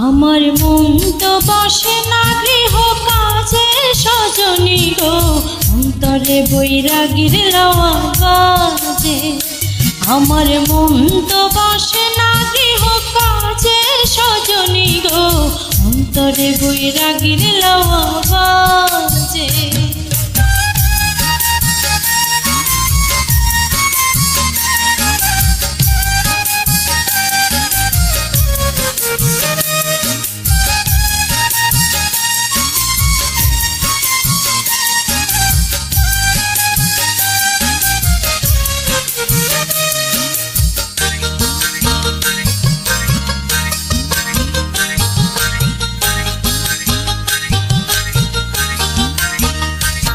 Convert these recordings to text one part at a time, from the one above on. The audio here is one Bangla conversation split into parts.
আমার মন তো বসে না গৃহ কাজে সজনী গো, অন্তরে বৈরাগীর লাওয়া বাজে। আমার মন তো বসে না গৃহ কাজে সজনী গো, অন্তরে বৈরাগীর লাওয়া বাজে।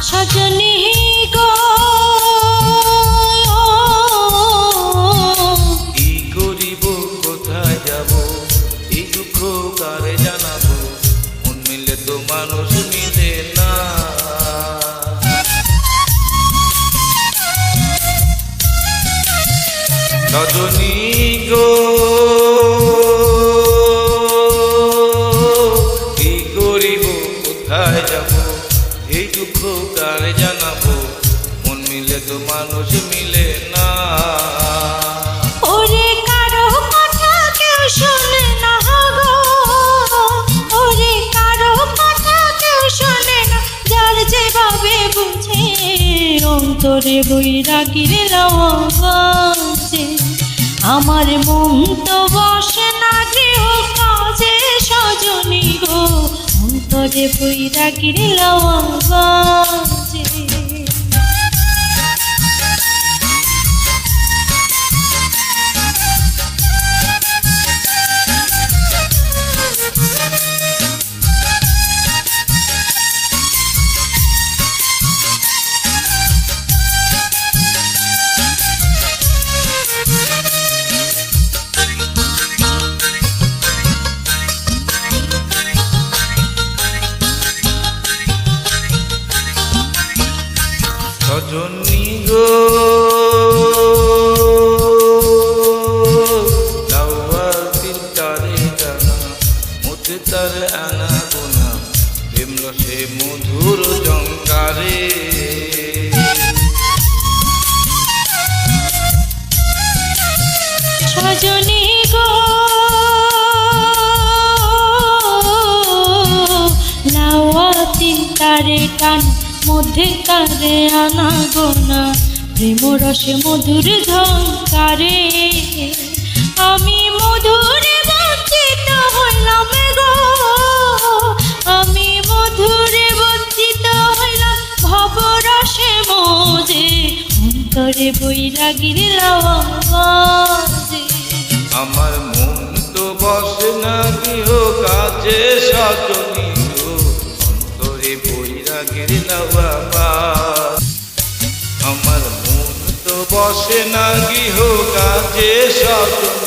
সজনী গো কি করিব কোথায় যাব, এই দুঃখ কারে জানাবো, মন মিলে তো মানুষ মিলে না। সজনী গো কি করিব কোথায় যাব, এই দুঃখ কারে জানাবো, মন মিলে তো মানুষ মিলে না। ওরে কারো কথা কেউ শোনে না গো, ওরে কারো কথা কেউ শোনে না, যার যেভাবে বুঝে অন্তরে বৈরাগীর লাওয়া বাজে। আমার মন তো বসে না গৃহ কাজে সজনী গো, অন্তরে বৈরাগীর লাওয়া বাজে। সজনী গো লাওয়া দিল তারে জানা, মধ্যে তার আনা গোনা, প্রেম রসে মধুর জঙ্কারে। সজনী গো লাওয়াতি তারে টান, মধ্যে তারে আনা গোনা, প্রেম রসে মধুর ঝঙ্কারে। আমি মধুরে বঞ্চিত হইলাম গো, আমি মধুরে বঞ্চিত হইলাম, ভব রসে মজে অন্তরে বৈরাগীর লাওয়া বাজে। আমার মন তো বসে না গৃহ কাজে সজনী গো, অন্তরে বৈরাগীর লাওয়া বাজে। আমার মন তো বসে না গৃহ কাজে সজনী